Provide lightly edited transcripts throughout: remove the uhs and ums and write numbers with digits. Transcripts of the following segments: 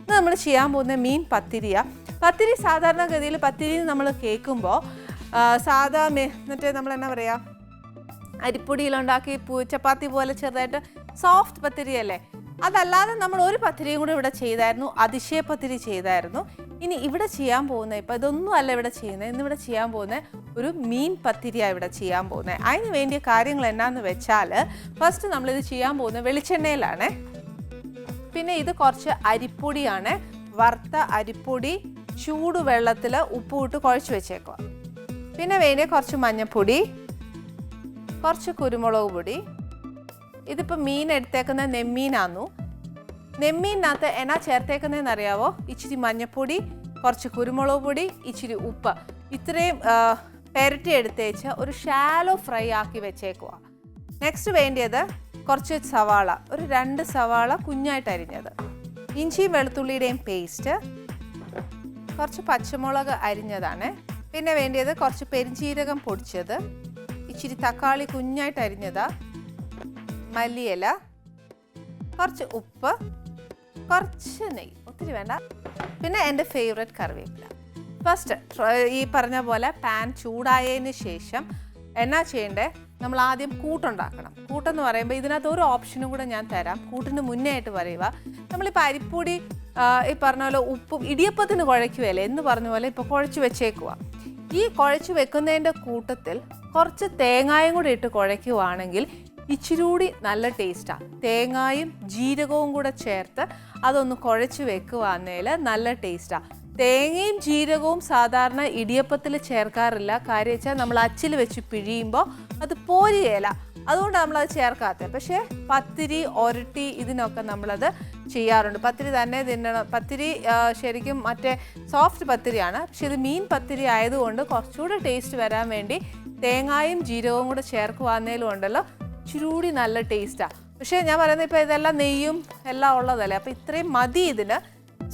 ഇത് നമ്മൾ ചെയ്യാൻ പോകുന്ന മീൻ പത്തിരിയാണ്. പത്തിരി സാധാരണഗതിയിൽ പത്തിരി നമ്മൾ കേൾക്കുമ്പോൾ സാധാ എന്നിട്ട് നമ്മൾ എന്നാ പറയുക, അരിപ്പൊടിയിലുണ്ടാക്കി ചപ്പാത്തി പോലെ ചെറുതായിട്ട് സോഫ്റ്റ് പത്തിരി അല്ലേ. അതല്ലാതെ നമ്മൾ ഒരു പത്തിരിയും കൂടെ ഇവിടെ ചെയ്തായിരുന്നു, അതിശയ പത്തിരി ചെയ്തായിരുന്നു. ഇനി ഇവിടെ ചെയ്യാൻ പോകുന്നത്, ഇപ്പോൾ ഇതൊന്നും അല്ല ഇവിടെ ചെയ്യുന്നത്, ഇന്നിവിടെ ചെയ്യാൻ പോകുന്നത് ഒരു മീൻ പത്തിരിയാണ് ഇവിടെ ചെയ്യാൻ പോകുന്നത്. അതിന് വേണ്ടിയ കാര്യങ്ങൾ എന്നാന്ന് വെച്ചാൽ, ഫസ്റ്റ് നമ്മളിത് ചെയ്യാൻ പോകുന്നത് വെളിച്ചെണ്ണയിലാണ്. പിന്നെ ഇത് കുറച്ച് അരിപ്പൊടിയാണ്, വറുത്ത അരിപ്പൊടി ചൂടുവെള്ളത്തിൽ ഉപ്പിട്ട് കുഴച്ച് വെച്ചേക്കുക. പിന്നെ വേണ്ടിയ കുറച്ച് മഞ്ഞൾപ്പൊടി, കുറച്ച് കുരുമുളക് പൊടി. ഇതിപ്പോൾ മീൻ എടുത്തേക്കുന്ന നെമ്മീനാന്നു. നെമ്മീനകത്ത് എന്നാ ചേർത്തേക്കുന്നതെന്ന് അറിയാവോ? ഇച്ചിരി മഞ്ഞൾപ്പൊടി, കുറച്ച് കുരുമുളക് പൊടി, ഇച്ചിരി ഉപ്പ്, ഇത്രയും പെരട്ടി എടുത്തേച്ച് ഒരു ഷാലോ ഫ്രൈ ആക്കി വെച്ചേക്കുക. നെക്സ്റ്റ് വേണ്ടിയത് കുറച്ച് സവാള, ഒരു 2 സവാള കുഞ്ഞായിട്ട് അരിഞ്ഞത്, ഇഞ്ചിയും വെളുത്തുള്ളിയുടെയും പേസ്റ്റ്, കുറച്ച് പച്ചമുളക് അരിഞ്ഞതാണ്. പിന്നെ വേണ്ടിയത് കുറച്ച് പെരിഞ്ചീരകം പൊടിച്ചത്, ഇച്ചിരി തക്കാളി കുഞ്ഞായിട്ട് അരിഞ്ഞതാ, മല്ലിയില, കുറച്ച് ഉപ്പ്, കുറച്ച് നെയ്യ്, ഒത്തിരി വേണ്ട, പിന്നെ എൻ്റെ ഫേവറേറ്റ് കറിവേപ്പില. ഫസ്റ്റ് ഈ പറഞ്ഞ പോലെ പാൻ ചൂടായതിന് ശേഷം എന്നാ ചെയ്യണ്ടേ, നമ്മൾ ആദ്യം കൂട്ടുണ്ടാക്കണം. കൂട്ടെന്ന് പറയുമ്പോൾ ഇതിനകത്ത് ഒരു ഓപ്ഷനും കൂടെ ഞാൻ തരാം. കൂട്ടിന് മുന്നേ ആയിട്ട് പറയുക, നമ്മളിപ്പോൾ അരിപ്പൊടി ഈ പറഞ്ഞ പോലെ ഉപ്പും ഇടിയപ്പത്തിന് കുഴയ്ക്കുകയല്ലേ എന്ന് പറഞ്ഞ പോലെ ഇപ്പോൾ കുഴച്ച് വെച്ചേക്കുക. ഈ കുഴച്ച് വെക്കുന്നതിൻ്റെ കൂട്ടത്തിൽ കുറച്ച് തേങ്ങായും കൂടി ഇട്ട് കുഴയ്ക്കുവാണെങ്കിൽ ഇച്ചിരി കൂടി നല്ല ടേസ്റ്റാണ്. തേങ്ങായും ജീരകവും കൂടെ ചേർത്ത് അതൊന്ന് കുഴച്ച് വെക്കുവാന്നേൽ നല്ല ടേസ്റ്റാണ്. തേങ്ങയും ജീരകവും സാധാരണ ഇടിയപ്പത്തിൽ ചേർക്കാറില്ല. കാര്യം വെച്ചാൽ നമ്മൾ അച്ചിൽ വെച്ച് പിഴിയുമ്പോൾ അത് പോരുകയില്ല, അതുകൊണ്ട് നമ്മളത് ചേർക്കാത്തത്. പക്ഷേ പത്തിരി, ഒരട്ടി ഇതിനൊക്കെ നമ്മളത് ചെയ്യാറുണ്ട്. പത്തിരി തന്നെ തിന്നണം. പത്തിരി ശരിക്കും മറ്റേ സോഫ്റ്റ് പത്തിരിയാണ്, പക്ഷെ ഇത് മീൻ പത്തിരി ആയതുകൊണ്ട് കുറച്ചുകൂടി ടേസ്റ്റ് വരാൻ വേണ്ടി തേങ്ങായും ജീരകവും കൂടെ ചേർക്കുവാന്നേലും ഉണ്ടല്ലോ ഇച്ചിരി നല്ല ടേസ്റ്റാണ്. പക്ഷേ ഞാൻ പറയുന്നത് ഇപ്പോൾ ഇതെല്ലാം നെയ്യും എല്ലാം ഉള്ളതല്ലേ, അപ്പോൾ ഇത്രയും മതി. ഇതിന്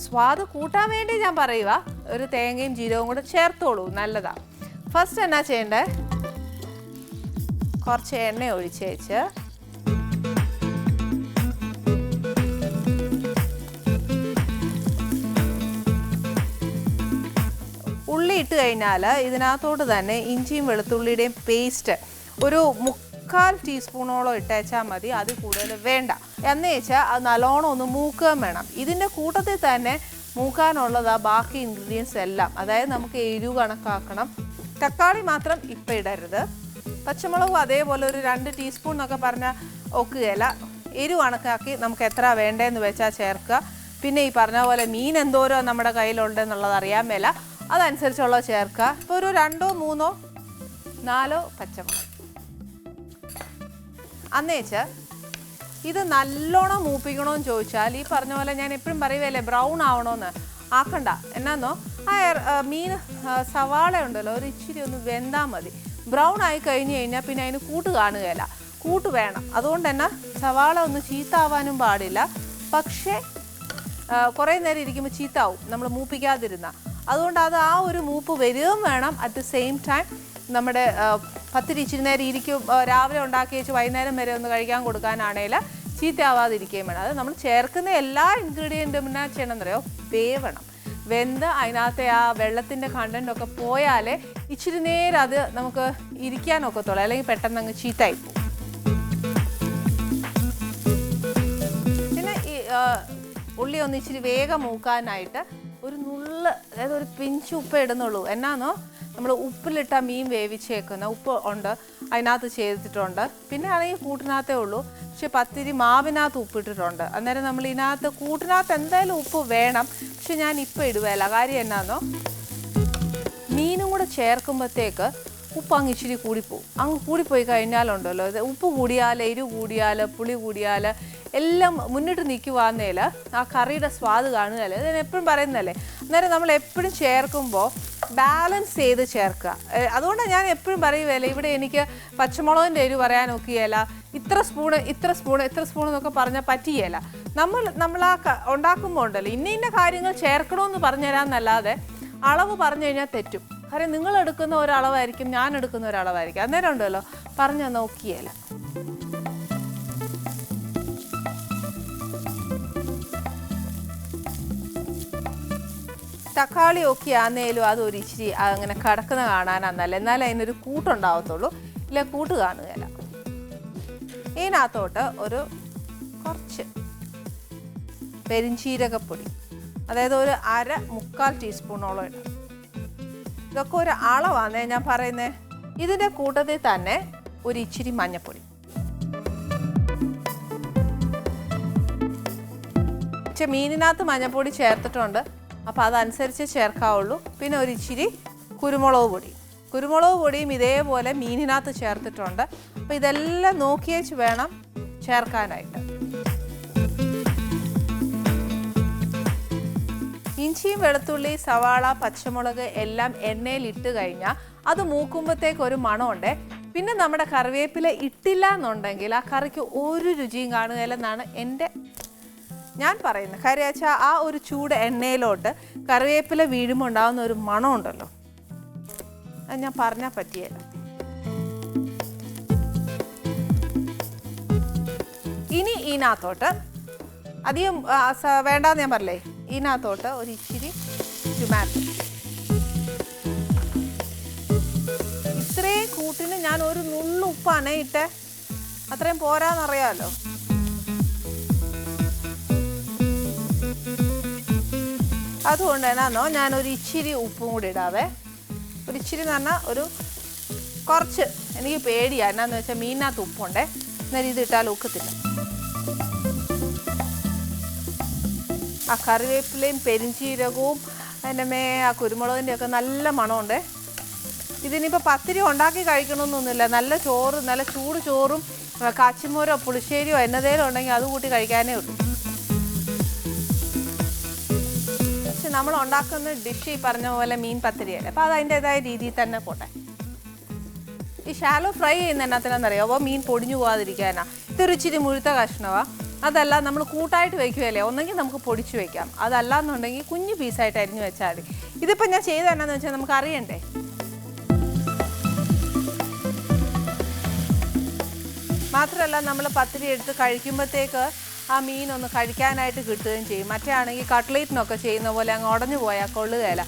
സ്വാദ് കൂട്ടാൻ വേണ്ടി ഞാൻ പറയുക, ഒരു തേങ്ങയും ജീരകവും കൂടെ ചേർത്തോളൂ, നല്ലതാണ്. ഫസ്റ്റ് എന്നാ ചെയ്യണ്ടേ, കുറച്ച് എണ്ണ ഒഴിച്ചേച്ച് ഉള്ളി ഇട്ട് കഴിഞ്ഞാൽ ഇതിനകത്തോട്ട് തന്നെ ഇഞ്ചിയും വെളുത്തുള്ളിയുടെയും പേസ്റ്റ് ഒരു 3/4 ടീസ്പൂണോളം ഇട്ടേച്ചാൽ മതി, അത് കൂടുതൽ വേണ്ട. എന്ന് വെച്ചാൽ അത് നല്ലോണം ഒന്ന് മൂക്കുകയും വേണം. ഇതിൻ്റെ കൂട്ടത്തിൽ തന്നെ മൂക്കാനുള്ളതാ ബാക്കി ഇൻഗ്രീഡിയൻസ് എല്ലാം. അതായത് നമുക്ക് എരിവ് കണക്കാക്കണം. തക്കാളി മാത്രം ഇപ്പം ഇടരുത്. പച്ചമുളകും അതേപോലെ ഒരു 2 ടീസ്പൂൺ എന്നൊക്കെ പറഞ്ഞാൽ ഒക്കുകയില്ല. എരിവ് കണക്കാക്കി നമുക്ക് എത്ര വേണ്ടതെന്ന് വെച്ചാൽ ചേർക്കുക. പിന്നെ ഈ പറഞ്ഞ പോലെ മീൻ എന്തോരോ നമ്മുടെ കയ്യിലുണ്ടെന്നുള്ളത് അറിയാൻ മേല, അതനുസരിച്ചുള്ള ചേർക്കുക. ഇപ്പോൾ ഒരു 2, 3, 4 പച്ചമുളക്. അന്നേച്ച് ഇത് നല്ലോണം മൂപ്പിക്കണമെന്ന് ചോദിച്ചാൽ ഈ പറഞ്ഞ പോലെ ഞാൻ എപ്പോഴും പറയുകയല്ലേ, ബ്രൗൺ ആവണമെന്ന് ആക്കണ്ട. എന്നാന്നോ ആ മീൻ സവാള ഉണ്ടല്ലോ ഒരു ഇച്ചിരി ഒന്ന് വെന്താൽ മതി. ബ്രൗൺ ആയി കഴിഞ്ഞ് കഴിഞ്ഞാൽ പിന്നെ അതിന് കൂട്ട് കാണുകയില്ല, കൂട്ട് വേണം. അതുകൊണ്ട് തന്നെ സവാള ഒന്ന് ചീത്താവാനും പാടില്ല. പക്ഷേ കുറേ നേരം ഇരിക്കുമ്പോൾ ചീത്താവും നമ്മൾ മൂപ്പിക്കാതിരുന്ന. അതുകൊണ്ട് അത് ആ ഒരു മൂപ്പ് വരികയും വേണം. അറ്റ് ദ സെയിം ടൈം നമ്മുടെ പത്തിരി ഇച്ചിരി നേരം ഇരിക്കും, രാവിലെ ഉണ്ടാക്കി വെച്ച് വൈകുന്നേരം വരെ ഒന്ന് കഴിക്കാൻ കൊടുക്കാനാണെങ്കിൽ ചീത്തയാവാതിരിക്കുകയും വേണം. അത് നമ്മൾ ചേർക്കുന്ന എല്ലാ ഇൻഗ്രീഡിയൻറ്റും എന്നാ ചെയ്യണമെന്നറിയോ, വേവണം. വെന്ത് അതിനകത്തെ ആ വെള്ളത്തിൻ്റെ കണ്ടൻറ്റൊക്കെ പോയാലേ ഇച്ചിരി നേരം അത് നമുക്ക് ഇരിക്കാനൊക്കത്തുള്ളൂ, അല്ലെങ്കിൽ പെട്ടെന്ന് അങ്ങ് ചീത്തായി പോകും. പിന്നെ ഈ ഉള്ളി ഒന്ന് ഇച്ചിരി വേഗം മൂക്കാനായിട്ട് ഒരു നുള്ള്, അതായത് ഒരു പിഞ്ച് ഉപ്പ് ഇടുന്നുള്ളൂ. എന്നാന്നോ നമ്മൾ ഉപ്പിലിട്ട മീൻ വേവിച്ചേക്കുന്ന ഉപ്പ് ഉണ്ട്, അതിനകത്ത് ചെയ്തിട്ടുണ്ട്. പിന്നെ ആണെങ്കിൽ കൂട്ടിനകത്തേ ഉള്ളൂ. പക്ഷെ പത്തിരി മാവിനകത്ത് ഉപ്പിട്ടിട്ടുണ്ട്. അന്നേരം നമ്മൾ ഇതിനകത്ത് കൂട്ടിനകത്ത് എന്തായാലും ഉപ്പ് വേണം. പക്ഷെ ഞാൻ ഇപ്പം ഇടുകയില്ല. കാര്യം എന്നാന്നോ, മീനും കൂടെ ചേർക്കുമ്പോഴത്തേക്ക് ഉപ്പ് അങ്ങ് ഇച്ചിരി കൂടിപ്പോവും. അങ്ങ് കൂടിപ്പോയി കഴിഞ്ഞാലുണ്ടല്ലോ, ഉപ്പ് കൂടിയാൽ, എരിവ് കൂടിയാൽ, പുളി കൂടിയാൽ എല്ലാം മുന്നിട്ട് നിൽക്കുവാന്നേൽ ആ കറിയുടെ സ്വാദ് കാണുകയല്ലേ. ഞാൻ എപ്പോഴും പറയുന്നതല്ലേ. അന്നേരം നമ്മൾ എപ്പോഴും ചേർക്കുമ്പോൾ ബാലൻസ് ചെയ്ത് ചേർക്കുക. അതുകൊണ്ടാണ് ഞാൻ എപ്പോഴും പറയുകയല്ലേ, ഇവിടെ എനിക്ക് പച്ചമുളകിൻ്റെ എരിവ് പറയാൻ നോക്കിയല്ല, ഇത്ര സ്പൂണ് എന്നൊക്കെ പറഞ്ഞാൽ പറ്റിയല്ല. നമ്മൾ ആ ഉണ്ടാക്കുമ്പോൾ ഉണ്ടല്ലോ ഇന്ന കാര്യങ്ങൾ ചേർക്കണമെന്ന് പറഞ്ഞു തരാമെന്നല്ലാതെ അളവ് പറഞ്ഞു കഴിഞ്ഞാൽ തെറ്റും. കാര്യം നിങ്ങൾ എടുക്കുന്ന ഒരളവായിരിക്കും, ഞാൻ എടുക്കുന്ന ഒരളവായിരിക്കും. അന്നേരം ഉണ്ടല്ലോ പറഞ്ഞാൽ നോക്കിയല്ല. തക്കാളി ഒക്കെ ആന്നേലും അത് ഒരു ഇച്ചിരി അങ്ങനെ കിടക്കുന്ന കാണാനാന്നല്ല, എന്നാലേ അതിനൊരു കൂട്ടുണ്ടാവത്തുള്ളൂ, ഇല്ല കൂട്ട് കാണുകയില്ല. ഇതിനകത്തോട്ട് ഒരു കുറച്ച് പെരിഞ്ചീരകപ്പൊടി, അതായത് ഒരു 1/4 ടീസ്പൂണോളം ഇടാം. ഇതൊക്കെ ഒരു അളവാണേ ഞാൻ പറയുന്നത്. ഇതിൻ്റെ കൂട്ടത്തിൽ തന്നെ ഒരു ഇച്ചിരി മഞ്ഞൾപ്പൊടി, മീനിനകത്ത് മഞ്ഞൾപ്പൊടി ചേർത്തിട്ടുണ്ട്, അപ്പോൾ അതനുസരിച്ച് ചേർക്കാവുള്ളൂ. പിന്നെ ഒരു ഇച്ചിരി കുരുമുളക് പൊടിയും ഇതേപോലെ മീനിനകത്ത് ചേർത്തിട്ടുണ്ട്. അപ്പോൾ ഇതെല്ലാം നോക്കിയേച്ച് വേണം ചേർക്കാനായിട്ട്. ഇഞ്ചിയും വെളുത്തുള്ളി സവാള പച്ചമുളക് എല്ലാം എണ്ണയിൽ ഇട്ട് കഴിഞ്ഞാൽ അത് മൂക്കുമ്പോഴത്തേക്ക് ഒരു മണമുണ്ട്. പിന്നെ നമ്മുടെ കറിവേപ്പില ഇട്ടില്ല എന്നുണ്ടെങ്കിൽ ആ കറിക്ക് ഒരു രുചിയും കാണുകയില്ലെന്നാണ് ഞാൻ പറയുന്നത്. കാര്യം വെച്ചാൽ ആ ഒരു ചൂട് എണ്ണയിലോട്ട് കറിവേപ്പില വീഴുമ്പോൾ ഉണ്ടാകുന്ന ഒരു മണമുണ്ടല്ലോ, അത് ഞാൻ പറഞ്ഞാൽ പറ്റിയല്ല. ഇനി ഇതിനകത്തോട്ട് അധികം വേണ്ടാന്ന് ഞാൻ പറഞ്ഞേ, ഇതിനകത്തോട്ട് ഒരു ഇച്ചിരി ടൊമാറ്റോ. ഇത്രയും കൂട്ടിന് ഞാൻ ഒരു നുള്ളുപ്പാണ് ഇട്ടേ, അത്രയും പോരാന്നറിയാമല്ലോ. അതുകൊണ്ട് എന്നാന്നോ ഞാനൊരു ഇച്ചിരി ഉപ്പും കൂടി ഇടാവേ. ഒരു ഇച്ചിരി എന്ന് പറഞ്ഞാൽ ഒരു കുറച്ച്, എനിക്ക് പേടിയാണ് എന്നാന്ന് വെച്ചാൽ മീനിനകത്ത് ഉപ്പുണ്ടേ, എന്നാലും ഇത് ഇട്ടാൽ ഉക്കത്തില്ല. ആ കറിവേപ്പിലയും പെരിഞ്ചീരകവും എൻ്റെ ആ കുരുമുളകിൻ്റെ ഒക്കെ നല്ല മണമുണ്ട്. ഇതിനിപ്പോൾ പത്തിരി ഉണ്ടാക്കി കഴിക്കണമെന്നൊന്നുമില്ല, നല്ല ചോറ്, നല്ല ചൂട് ചോറും കാച്ചിമോരോ പുളിശ്ശേരിയോ എന്നതേലും ഉണ്ടെങ്കിൽ അത് കൂട്ടി കഴിക്കാനേ ഉള്ളൂ. നമ്മൾ ഉണ്ടാക്കുന്ന ഡിഷ് ഈ പറഞ്ഞ പോലെ മീൻ പത്തിരിയല്ലേ, അപ്പോൾ അത് അതിൻ്റെതായ രീതിയിൽ തന്നെ പോട്ടെ. ഈ ഷാലോ ഫ്രൈ ചെയ്യുന്ന എന്നാത്തിനാണെന്നറിയോ, അപ്പോൾ മീൻ പൊടിഞ്ഞു പോകാതിരിക്കാനാണ്. ഇതൊരു ഇച്ചിരി മുഴുത്ത കഷ്ണമാണ്. അതല്ല നമ്മൾ കൂട്ടായിട്ട് വയ്ക്കുകയല്ലേ, ഒന്നെങ്കിൽ നമുക്ക് പൊടിച്ച് വയ്ക്കാം, അതല്ല എന്നുണ്ടെങ്കിൽ കുഞ്ഞു പീസായിട്ട് അരിഞ്ഞു വെച്ചാൽ മതി. ഇതിപ്പോൾ ഞാൻ ചെയ്തത് എന്നാന്ന് വെച്ചാൽ നമുക്ക് അറിയണ്ടേ. മാത്രമല്ല നമ്മൾ പത്തിരി എടുത്ത് കഴിക്കുമ്പോഴത്തേക്ക് ആ മീനൊന്ന് കഴിക്കാനായിട്ട് കിട്ടുകയും ചെയ്യും. മറ്റേ ആണെങ്കിൽ കട്ട്ലേറ്റിനൊക്കെ ചെയ്യുന്ന പോലെ അങ്ങ് ഉടഞ്ഞു പോയാൽ കൊള്ളുകയില്ല.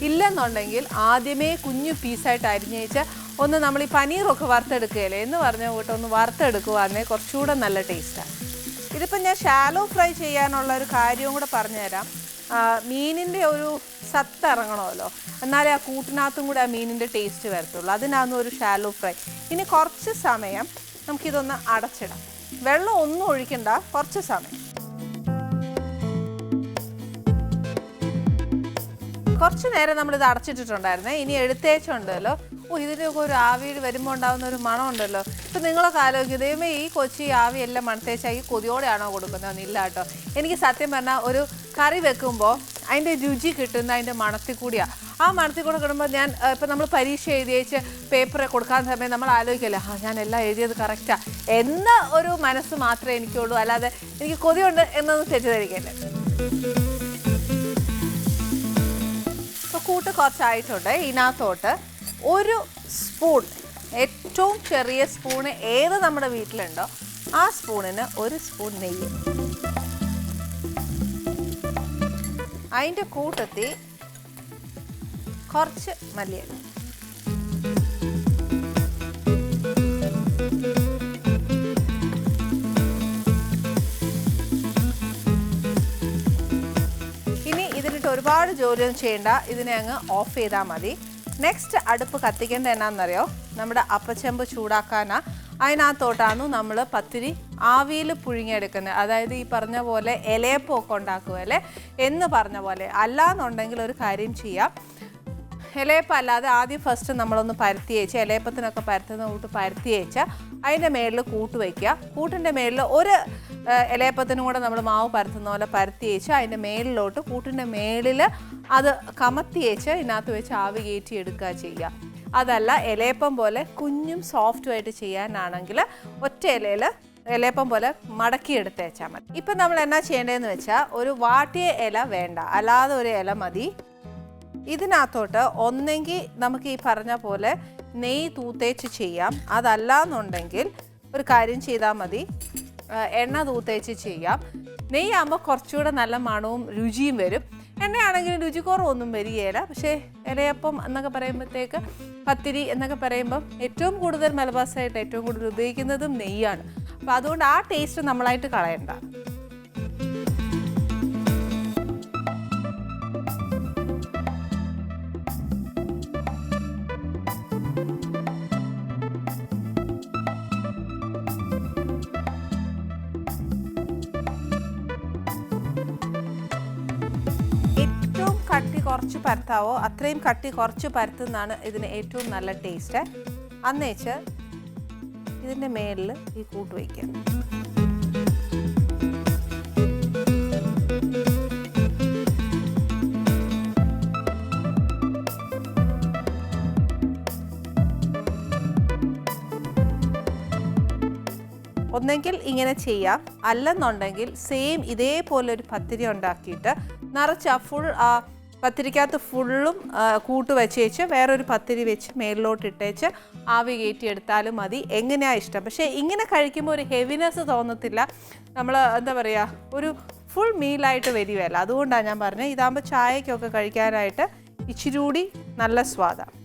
ഇല്ലെന്നുണ്ടെങ്കിൽ ആദ്യമേ കുഞ്ഞു പീസായിട്ട് അരിഞ്ഞേച്ച് ഒന്ന് നമ്മൾ ഈ പനീറൊക്കെ വറുത്തെടുക്കുകയല്ലേ എന്ന് പറഞ്ഞ കൂട്ട് ഒന്ന് വറുത്തെടുക്കുവാണെങ്കിൽ കുറച്ചുകൂടെ നല്ല ടേസ്റ്റാണ്. ഇതിപ്പോൾ ഞാൻ ഷാലോ ഫ്രൈ ചെയ്യാനുള്ള ഒരു കാര്യവും കൂടെ പറഞ്ഞുതരാം. മീനിൻ്റെ ഒരു സത്ത് ഇറങ്ങണമല്ലോ, എന്നാലേ ആ കൂട്ടിനകത്തും കൂടെ ആ മീനിൻ്റെ ടേസ്റ്റ് വരത്തുള്ളൂ. അതിനാണ് ഒരു ഷാലോ ഫ്രൈ. ഇനി കുറച്ച് സമയം നമുക്കിതൊന്ന് അടച്ചിടാം. വെള്ളം ഒന്നും ഒഴിക്കണ്ട, കുറച്ച് സമയം. കുറച്ച് നേരം നമ്മളിത് അടച്ചിട്ടിട്ടുണ്ടായിരുന്നേ. ഇനി എടുത്തേച്ചുണ്ടല്ലോ, ഇതിനൊക്കെ ഒരു ആവിയിൽ വരുമ്പോൾ ഉണ്ടാകുന്ന ഒരു മണം ഉണ്ടല്ലോ. ഇപ്പം നിങ്ങളൊക്കെ ആലോചിക്കും, ദൈവമേ ഈ കൊച്ചി ആവിയെല്ലാം മണത്തേച്ചാൽ ഈ കൊതിയോടെയാണോ കൊടുക്കുന്നതെന്ന്. ഇല്ല കേട്ടോ, എനിക്ക് സത്യം പറഞ്ഞാൽ ഒരു കറി വെക്കുമ്പോൾ അതിൻ്റെ രുചി കിട്ടുന്ന അതിൻ്റെ മണത്തിൽ കൂടിയാണ്. ആ മണത്തിൽ കൂടെ കിടുമ്പോൾ ഞാൻ ഇപ്പം നമ്മൾ പരീക്ഷ എഴുതിയേച്ച് പേപ്പർ കൊടുക്കാൻ സമയം നമ്മൾ ആലോചിക്കല്ലേ, ഞാൻ എല്ലാം എഴുതിയത് കറക്റ്റാണ് എന്ന ഒരു മനസ്സ് മാത്രമേ എനിക്കുള്ളൂ, അല്ലാതെ എനിക്ക് കൊതിയുണ്ട് എന്നൊന്നും തെറ്റിദ്ധരിക്കല്ലേ. ഇപ്പോൾ കൂട്ട് കുറച്ചായിട്ടുണ്ട്. ഇതിനകത്തോട്ട് ഒരു സ്പൂൺ, ഏറ്റവും ചെറിയ സ്പൂണ് ഏത് നമ്മുടെ വീട്ടിലുണ്ടോ ആ സ്പൂണിന് ഒരു സ്പൂൺ നെയ്യ്. അതിൻ്റെ കൂട്ടത്തിൽ കുറച്ച് മല്ലിയില. ഇനി ഇതിനിട്ട് ഒരുപാട് ജോലിയൊന്നും ചെയ്യണ്ട, ഇതിനെ അങ്ങ് ഓഫ് ചെയ്താൽ മതി. നെക്സ്റ്റ് അടുപ്പ് കത്തിക്കേണ്ട എന്നാന്നറിയോ, നമ്മുടെ അപ്പച്ചെമ്പ് ചൂടാക്കാനാ. അതിനകത്തോട്ടാണ് നമ്മൾ പത്തിരി ആവിയിൽ പുഴുങ്ങിയെടുക്കുന്നത്. അതായത് ഈ പറഞ്ഞ പോലെ ഇലയപ്പമൊക്കെ ഉണ്ടാക്കുമല്ലേ എന്ന് പറഞ്ഞ പോലെ. അല്ലാന്നുണ്ടെങ്കിൽ ഒരു കാര്യം ചെയ്യാം, ഇലയപ്പം അല്ലാതെ ആദ്യം ഫസ്റ്റ് നമ്മളൊന്ന് പരത്തി വെച്ച്, ഇലയപ്പത്തിനൊക്കെ പരത്തുന്ന കൂട്ട് പരത്തി വെച്ച് അതിൻ്റെ മേളിൽ കൂട്ട് വയ്ക്കുക. കൂട്ടിൻ്റെ മേളിൽ ഒരു ഇലയപ്പത്തിനും കൂടെ നമ്മൾ മാവ് പരത്തുന്ന പോലെ പരത്തി വെച്ച് അതിൻ്റെ മേളിലോട്ട് കൂട്ടിൻ്റെ മേളിൽ അത് കമത്തി വെച്ച് ഇതിനകത്ത് വെച്ച് ആവി കയറ്റി എടുക്കുക ചെയ്യുക. അതല്ല ഇലയപ്പം പോലെ കുഞ്ഞും സോഫ്റ്റുമായിട്ട് ചെയ്യാനാണെങ്കിൽ ഒറ്റ ഇലയിൽ ഇലയപ്പം പോലെ മടക്കി എടുത്ത് വെച്ചാൽ മതി. ഇപ്പം നമ്മൾ എന്നാ ചെയ്യേണ്ടതെന്ന് വെച്ചാൽ, ഒരു വാട്ടിയ ഇല വേണ്ട, അല്ലാതെ ഒരു ഇല മതി. ഇതിനകത്തോട്ട് ഒന്നെങ്കിൽ നമുക്ക് ഈ പറഞ്ഞ പോലെ നെയ്യ് തൂത്തേച്ച് ചെയ്യാം, അതല്ല എന്നുണ്ടെങ്കിൽ ഒരു കാര്യം ചെയ്താൽ മതി, എണ്ണ തൂത്തേച്ച് ചെയ്യാം. നെയ്യാകുമ്പോൾ കുറച്ചുകൂടെ നല്ല മണവും രുചിയും വരും. എണ്ണയാണെങ്കിലും രുചിക്കുറവൊന്നും വരികയില്ല. പക്ഷേ ഇലയപ്പം എന്നൊക്കെ പറയുമ്പോഴത്തേക്ക്, പത്തിരി എന്നൊക്കെ പറയുമ്പം ഏറ്റവും കൂടുതൽ മലബാർ സൈഡിൽ ഏറ്റവും കൂടുതൽ ഉപയോഗിക്കുന്നതും നെയ്യാണ്. അപ്പോൾ അതുകൊണ്ട് ആ ടേസ്റ്റ് നമ്മളായിട്ട് കളയണ്ട. കട്ടി കുറച്ച് പരത്താവോ അത്രയും കട്ടി കുറച്ച് പരത്തുന്നതാണ് ഇതിന് ഏറ്റവും നല്ല ടേസ്റ്റ്. അന്നേച്ച് ഇതിൻ്റെ മേളിൽ ഈ കൂട്ട് വയ്ക്കുക. ഒന്നെങ്കിൽ ഇങ്ങനെ ചെയ്യാം, അല്ലെന്നുണ്ടെങ്കിൽ സെയിം ഇതേപോലെ ഒരു പത്തിരി ഉണ്ടാക്കിയിട്ട് നിറച്ച് ഫുൾ പത്തിരിക്കകത്ത് ഫുള്ളും കൂട്ട് വെച്ചേച്ച് വേറൊരു പത്തിരി വെച്ച് മേളിലോട്ട് ഇട്ടേച്ച് ആവി കയറ്റിയെടുത്താലും മതി. എങ്ങനെയാണ് ഇഷ്ടം. പക്ഷേ ഇങ്ങനെ കഴിക്കുമ്പോൾ ഒരു ഹെവിനെസ് തോന്നത്തില്ല. നമ്മൾ എന്താ പറയുക, ഒരു ഫുൾ മീലായിട്ട് വരികയല്ല. അതുകൊണ്ടാണ് ഞാൻ പറഞ്ഞത് ഇതാകുമ്പോൾ ചായക്കൊക്കെ കഴിക്കാനായിട്ട് ഇച്ചിരി കൂടി നല്ല സ്വാദാണ്.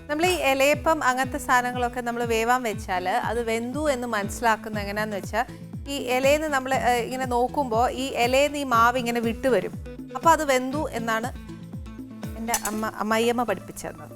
നമ്മൾ ഈ ഇലയപ്പം അങ്ങനത്തെ സാധനങ്ങളൊക്കെ നമ്മൾ വേവാൻ വെച്ചാൽ അത് വെന്തു എന്ന് മനസ്സിലാക്കുന്നത് എങ്ങനെയാണെന്ന് വെച്ചാൽ, ഈ ഇലയിൽ നിന്ന് നമ്മൾ ഇങ്ങനെ നോക്കുമ്പോൾ ഈ ഇലയിൽ നിന്ന് ഈ മാവ് ഇങ്ങനെ വിട്ടുവരും. അപ്പോൾ അത് വെന്തു എന്നാണ് എൻ്റെ അമ്മയമ്മ പഠിപ്പിച്ചു തന്നത്.